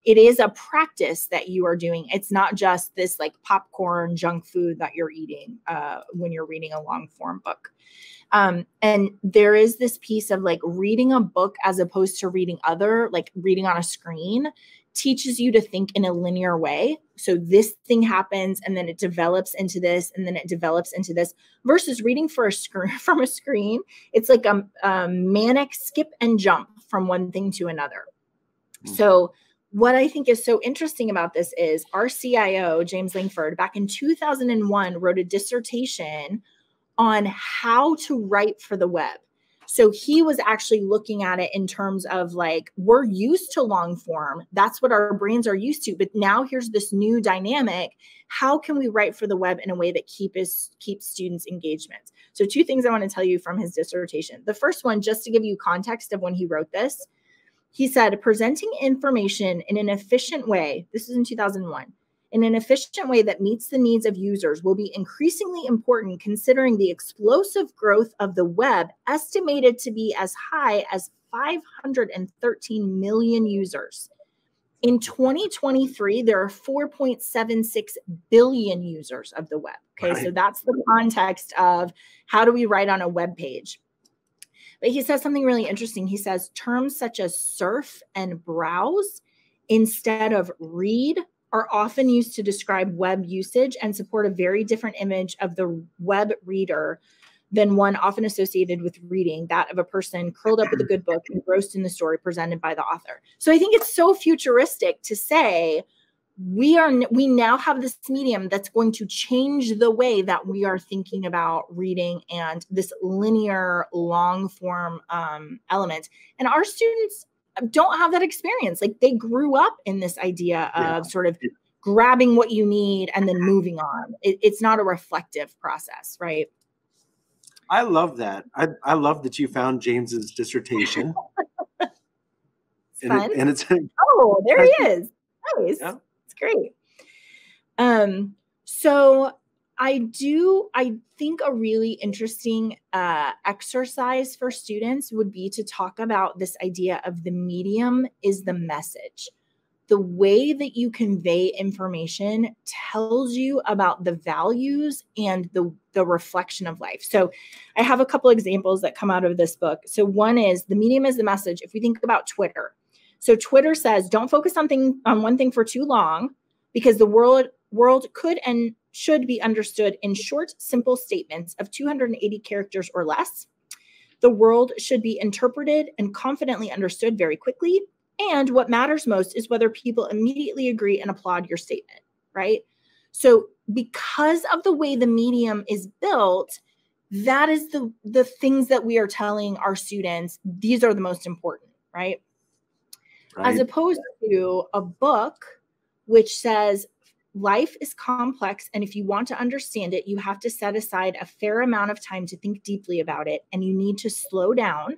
It is a practice that you are doing. It's not just this like popcorn junk food that you're eating when you're reading a long form book. And there is this piece of like reading a book as opposed to reading reading on a screen teaches you to think in a linear way. So this thing happens and then it develops into this and then it develops into this versus reading from a screen. It's like a manic skip and jump from one thing to another. So what I think is so interesting about this is our CIO, James Langford, back in 2001, wrote a dissertation on how to write for the web. So he was actually looking at it in terms of like, we're used to long form. That's what our brains are used to. But now here's this new dynamic. How can we write for the web in a way that keeps students' engagement? So 2 things I want to tell you from his dissertation. The first one, just to give you context of when he wrote this, he said, presenting information in an efficient way, this is in 2001, in an efficient way that meets the needs of users will be increasingly important considering the explosive growth of the web, estimated to be as high as 513 million users. In 2023, there are 4.76 billion users of the web. Okay, right. So that's the context of how do we write on a web page. But he says something really interesting. He says terms such as surf and browse instead of read are often used to describe web usage and support a very different image of the web reader than one often associated with reading, that of a person curled up with a good book engrossed in the story presented by the author. So I think it's so futuristic to say we now have this medium that's going to change the way that we are thinking about reading and this linear long form element. And our students don't have that experience. Like they grew up in this idea of sort of grabbing what you need and then moving on. It's not a reflective process, right? I love that. I love that you found James's dissertation. Fun. It's oh, there he is. Nice. Yeah. It's great. So I think a really interesting exercise for students would be to talk about this idea of the medium is the message. The way that you convey information tells you about the values and the reflection of life. So I have a couple examples that come out of this book. So one is the medium is the message. If we think about Twitter. So Twitter says, don't focus on one thing for too long because the world could and should be understood in short, simple statements of 280 characters or less. The world should be interpreted and confidently understood very quickly. And what matters most is whether people immediately agree and applaud your statement, right? So because of the way the medium is built, that is the things that we are telling our students, these are the most important, right? As opposed to a book which says, life is complex, and if you want to understand it, you have to set aside a fair amount of time to think deeply about it, and you need to slow down.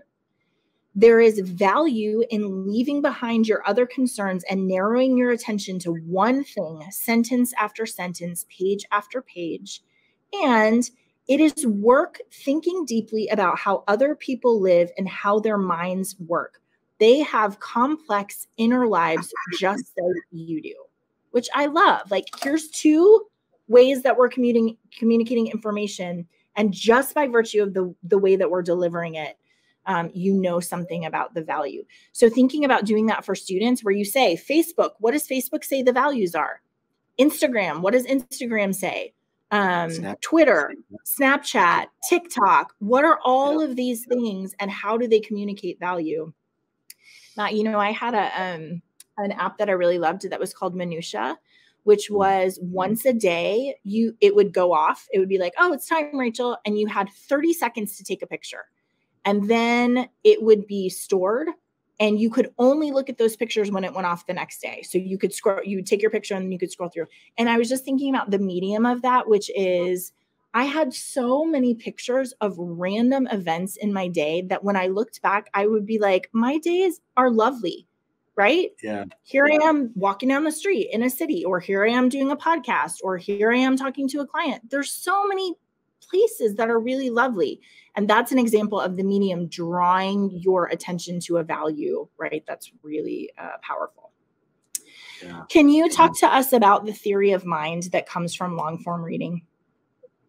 There is value in leaving behind your other concerns and narrowing your attention to one thing, sentence after sentence, page after page. And it is work thinking deeply about how other people live and how their minds work. They have complex inner lives just like you do, which I love. Like, here's 2 ways that we're communicating information. And just by virtue of the way that we're delivering it, you know something about the value. So thinking about doing that for students, where you say, Facebook, what does Facebook say the values are? Instagram, what does Instagram say? Twitter, Snapchat, TikTok, what are all of these things and how do they communicate value? Matt, I had an app that I really loved that was called Minutia, which was once a day, it would go off. It would be like, oh, it's time, Rachel. And you had 30 seconds to take a picture. And then it would be stored and you could only look at those pictures when it went off the next day. So you could you would take your picture and you could scroll through. And I was just thinking about the medium of that, which is I had so many pictures of random events in my day that when I looked back, I would be like, my days are lovely, right? Yeah. Here I am walking down the street in a city, or here I am doing a podcast, or here I am talking to a client. There's so many places that are really lovely. And that's an example of the medium drawing your attention to a value, right? That's really powerful. Yeah. Can you talk to us about the theory of mind that comes from long form reading?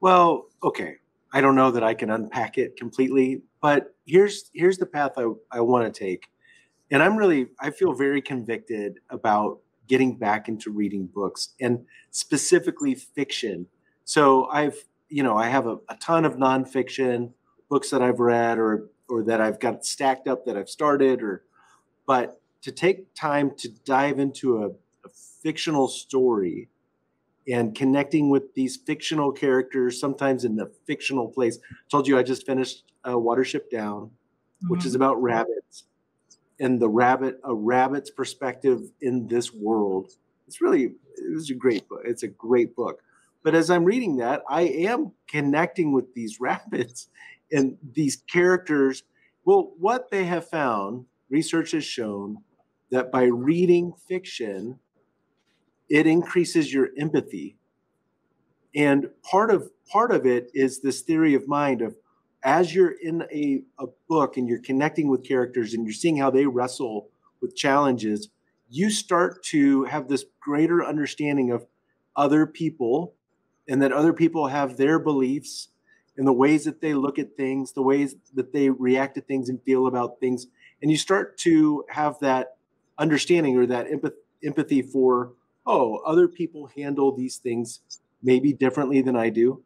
Well, okay. I don't know that I can unpack it completely, but here's the path I want to take. And I feel very convicted about getting back into reading books, and specifically fiction. So I have a ton of nonfiction books that I've read or that I've got stacked up that I've started, but to take time to dive into a fictional story and connecting with these fictional characters, sometimes in the fictional place. I told you I just finished Watership Down, which is about rabbits and a rabbit's perspective in this world. It was a great book. It's a great book. But as I'm reading that, I am connecting with these rabbits and these characters. Well, what they have found, research has shown that by reading fiction, it increases your empathy. And part of it is this theory of mind of, as you're in a book and you're connecting with characters and you're seeing how they wrestle with challenges, you start to have this greater understanding of other people, and that other people have their beliefs and the ways that they look at things, the ways that they react to things and feel about things. And you start to have that understanding or that empathy for, oh, other people handle these things maybe differently than I do,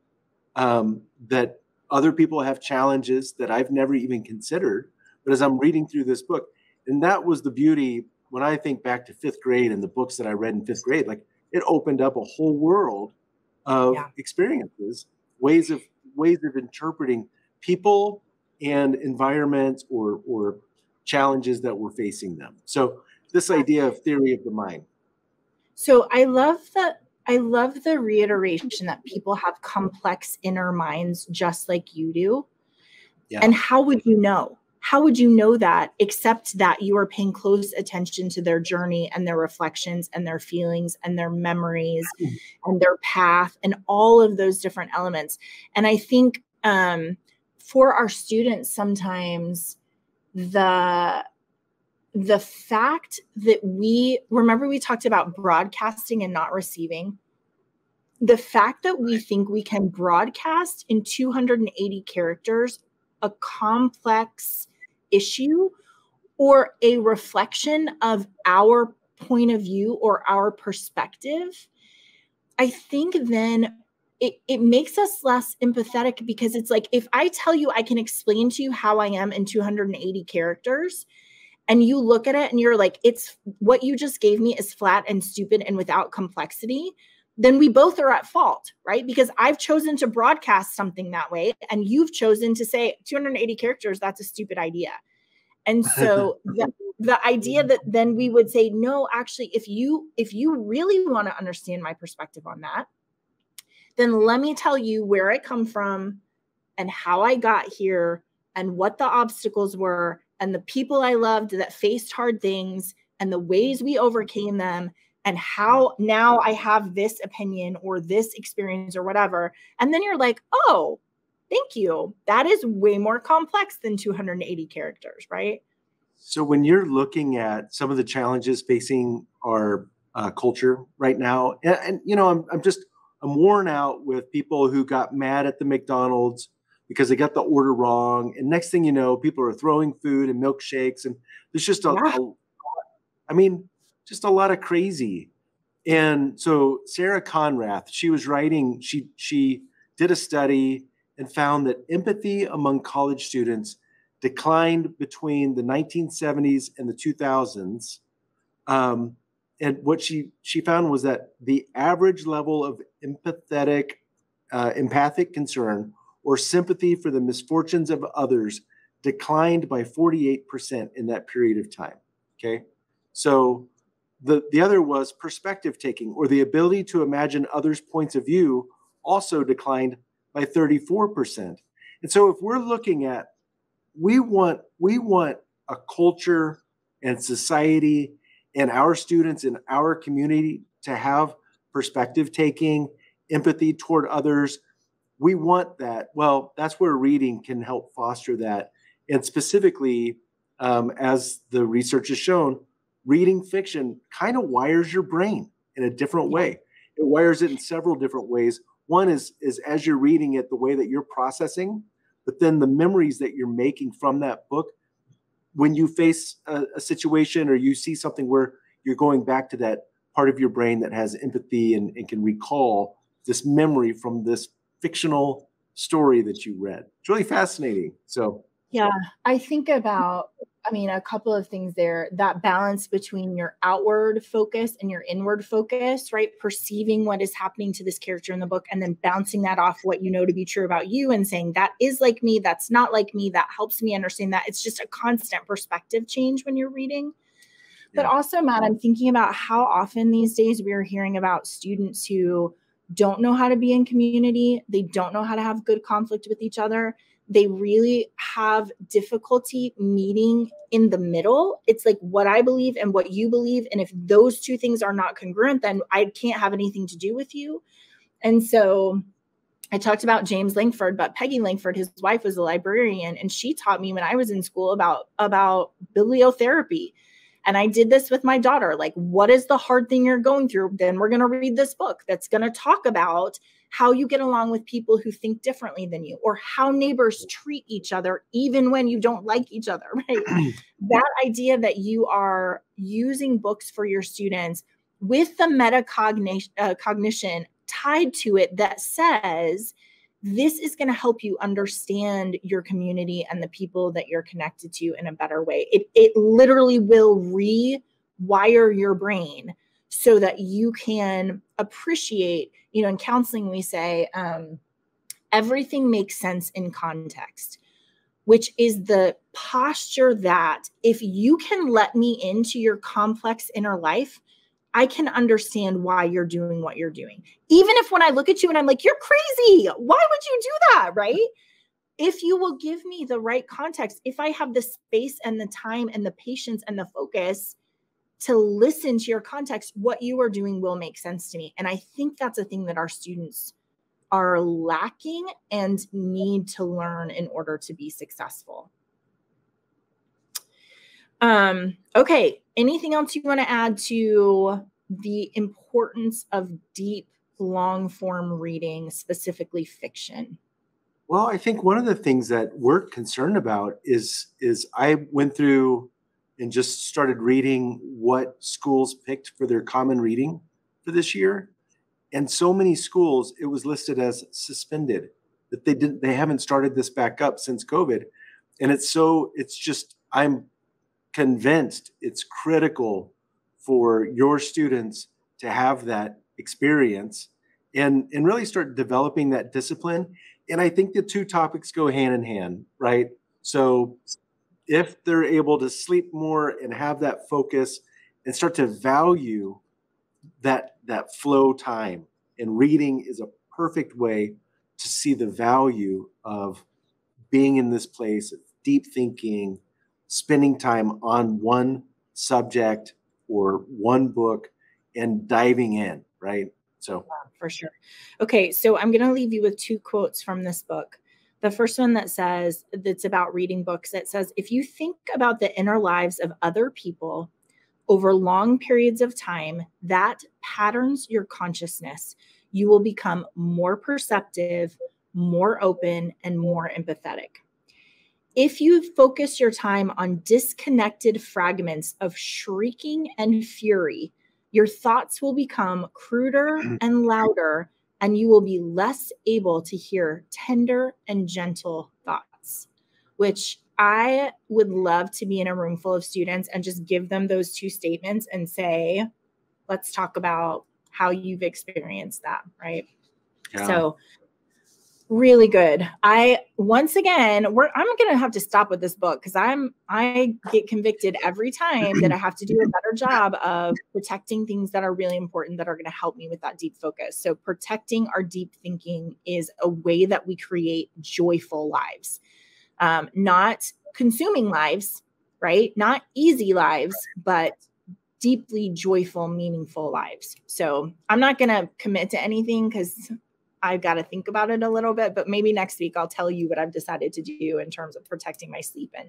that other people have challenges that I've never even considered. But as I'm reading through this book, and that was the beauty when I think back to fifth grade and the books that I read in fifth grade, like it opened up a whole world of experiences, ways of interpreting people and environments or challenges that we're facing them. So this idea of theory of the mind. So I love the reiteration that people have complex inner minds just like you do. Yeah. And how would you know? How would you know that except that you are paying close attention to their journey and their reflections and their feelings and their memories and their path and all of those different elements? And I think for our students, sometimes the fact that we talked about broadcasting and not receiving. The fact that we think we can broadcast in 280 characters a complex issue or a reflection of our point of view or our perspective, I think then it makes us less empathetic, because it's like, if I tell you I can explain to you how I am in 280 characters, and you look at it and you're like, it's what you just gave me is flat and stupid and without complexity, then we both are at fault, right? Because I've chosen to broadcast something that way, and you've chosen to say 280 characters, that's a stupid idea. And so the idea that then we would say, no, actually, if you really want to understand my perspective on that, then let me tell you where I come from and how I got here and what the obstacles were and the people I loved that faced hard things and the ways we overcame them, and how now I have this opinion or this experience or whatever. And then you're like, oh, thank you. That is way more complex than 280 characters, right? So when you're looking at some of the challenges facing our culture right now, and I'm worn out with people who got mad at the McDonald's because they got the order wrong. And next thing you know, people are throwing food and milkshakes, and there's just just a lot of crazy. And so Sarah Conrath, she was writing, she did a study and found that empathy among college students declined between the 1970s and the 2000s. And what she found was that the average level of empathic concern or sympathy for the misfortunes of others declined by 48% in that period of time. Okay. So the other was perspective taking, or the ability to imagine others' points of view, also declined by 34%. And so if we're looking at, we want a culture and society and our students in our community to have perspective taking, empathy toward others. We want that. Well, that's where reading can help foster that. And specifically, as the research has shown, reading fiction kind of wires your brain in a different way. It wires it in several different ways. One is as you're reading it, the way that you're processing, but then the memories that you're making from that book, when you face a situation or you see something where you're going back to that part of your brain that has empathy and can recall this memory from this fictional story that you read. It's really fascinating. So yeah, I think about, a couple of things there, that balance between your outward focus and your inward focus, right? Perceiving what is happening to this character in the book and then bouncing that off what you know to be true about you and saying that is like me, that's not like me, that helps me understand that. It's just a constant perspective change when you're reading. But also, Matt, I'm thinking about how often these days we are hearing about students who don't know how to be in community. They don't know how to have good conflict with each other. They really have difficulty meeting in the middle. It's like what I believe and what you believe. And if those two things are not congruent, then I can't have anything to do with you. And so I talked about James Langford, but Peggy Langford, his wife, was a librarian, and she taught me when I was in school about bibliotherapy. And I did this with my daughter. Like, what is the hard thing you're going through? Then we're going to read this book that's going to talk about how you get along with people who think differently than you, or how neighbors treat each other, even when you don't like each other, right? That idea that you are using books for your students with the metacognition tied to it that says, this is going to help you understand your community and the people that you're connected to in a better way. It literally will rewire your brain so that you can appreciate, in counseling, we say everything makes sense in context, which is the posture that if you can let me into your complex inner life, I can understand why you're doing what you're doing. Even if when I look at you and I'm like, you're crazy, why would you do that, right? If you will give me the right context, if I have the space and the time and the patience and the focus to listen to your context, what you are doing will make sense to me. And I think that's a thing that our students are lacking and need to learn in order to be successful. Okay. Anything else you want to add to the importance of deep, long form reading, specifically fiction? Well, I think one of the things that we're concerned about is I went through and just started reading what schools picked for their common reading for this year. And so many schools, it was listed as suspended, that they haven't started this back up since COVID. And I'm convinced it's critical for your students to have that experience and really start developing that discipline. And I think the two topics go hand in hand, right? So if they're able to sleep more and have that focus and start to value that flow time, and reading is a perfect way to see the value of being in this place of deep thinking, spending time on one subject or one book and diving in, right? So for sure. Okay, so I'm going to leave you with two quotes from this book. The first one that's about reading books, it says, if you think about the inner lives of other people over long periods of time, that patterns your consciousness. You will become more perceptive, more open, and more empathetic. If you focus your time on disconnected fragments of shrieking and fury, your thoughts will become cruder and louder, and you will be less able to hear tender and gentle thoughts, which I would love to be in a room full of students and just give them those two statements and say, let's talk about how you've experienced that, right? Yeah. So really good. Once again, I'm going to have to stop with this book because I get convicted every time that I have to do a better job of protecting things that are really important that are going to help me with that deep focus. So protecting our deep thinking is a way that we create joyful lives, not consuming lives, right? Not easy lives, but deeply joyful, meaningful lives. So I'm not going to commit to anything because I've got to think about it a little bit, but maybe next week I'll tell you what I've decided to do in terms of protecting my sleep and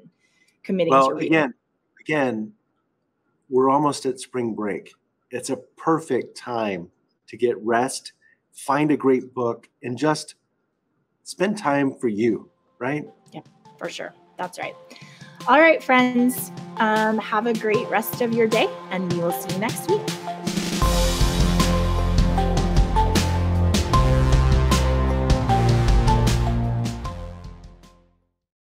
committing to reading. Again, we're almost at spring break. It's a perfect time to get rest, find a great book, and just spend time for you, right? Yeah, for sure. That's right. All right, friends, have a great rest of your day, and we will see you next week.